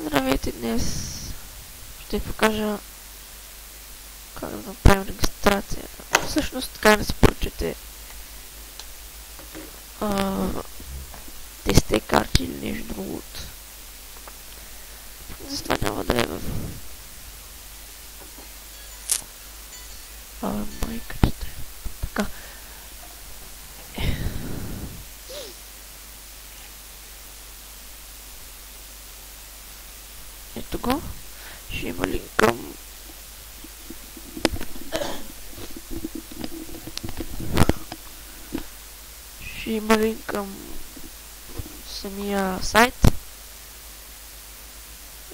Здравейте, днес ще ви покажа как да направим регистрация. Всъщност така да си поръчате 10 карти или нещо друго. Затова няма да е в майката. Така. Ето го. Ще има линк към самия сайт.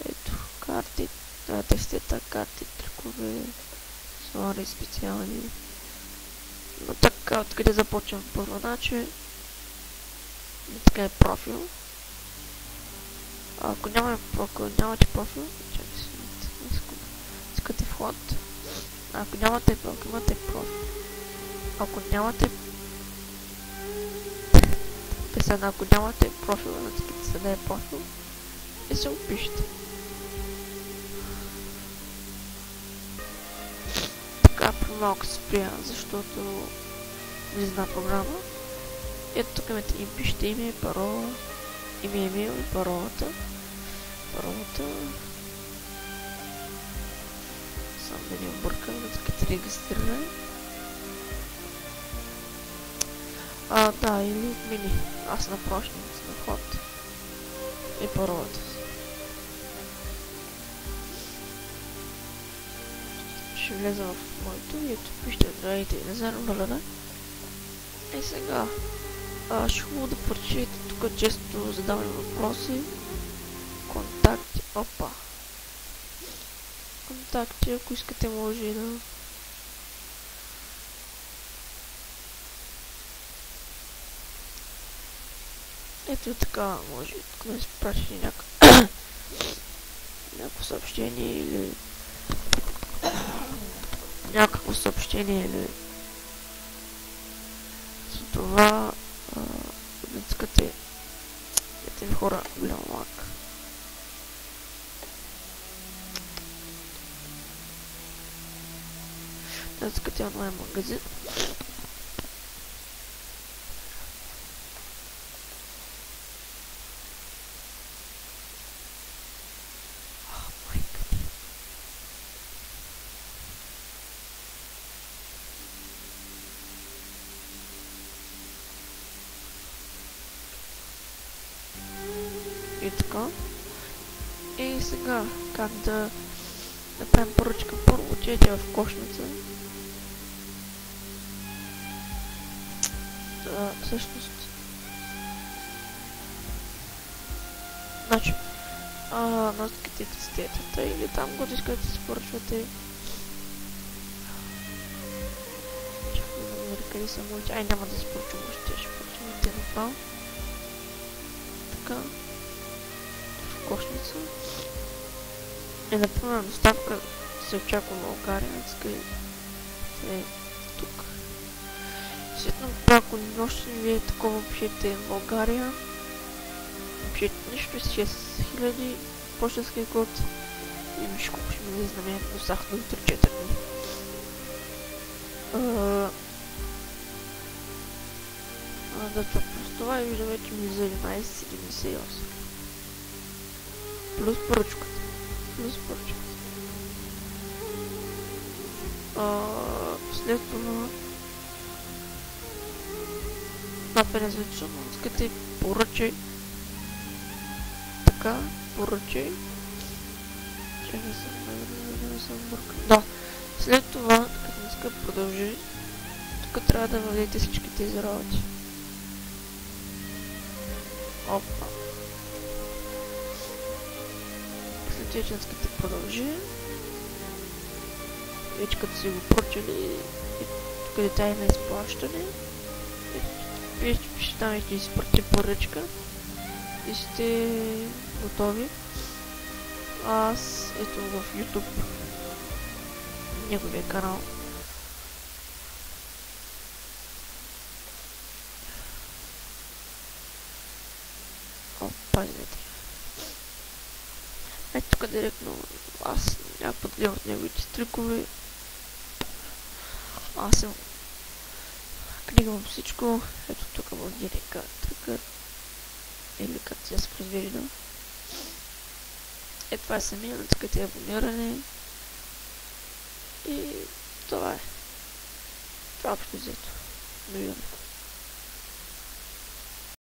Ето, карти, 10 карти, трикове, слори специални. Но така, откъде започвам първо, значи така е профил. Ако нямате профил, искате вход. Ако имате профил. Ако нямате профил, натискате се да е профил и се опишете. Така при малко се спря, защото влиза програма. Ето тук имате пишете име, парола, имейл и паролата. Само да не объркам, натискате регистриране. Да, или отмени. Аз напрошням на вход и паролата си. Ще влеза в моето и ето пишете здравейте и Назар. И сега ще хубаво да прочетете тук често задавани въпроси. Контакти. Контакти, ако искате може и да... Ето така може тук да си прачите някакво съобщение или за това да искате ви хора голям лак. Да искате онлайн магазин. И така. И сега, как да направим поръчка? Първо отидете в кошница. Всъщност. Значи, натискате статията или там го искате да си поръчвате. Чакай да намеря къде са моите. Няма да си поръчвам още, ще поръчвам те направо. Така. Кошница. И например доставка се очаква в България, е тук. След ако още не ви е такова, пишете в България, пишете нищо с 6000 почтенски код и виж колко ще ми влезе на мен доставка до 3-4 дни. Да плюс това и виждаме, че ми за 11,78. Плюс поръчката. След това различно, искате поръчай. Така, поръчай. Чакай съм бъркал. Да, след това, като не иска продължи, тук трябва да въведете всички тези работи. Опа. Вече искате продължи. Вече като си го поръчали, тук е детайли на изплащане. Вече пише там, ще изпрати поръчка и сте готови. Аз ето в YouTube неговия канал. Пазите. Ето тук директно аз няма път гледам от неговите трикове. Аз съм кликвам всичко. Ето тук в директно трикър. Или като се произвежда. Е, това е самия, натискате абониране. И това е. Това е общо взето. Довиждане.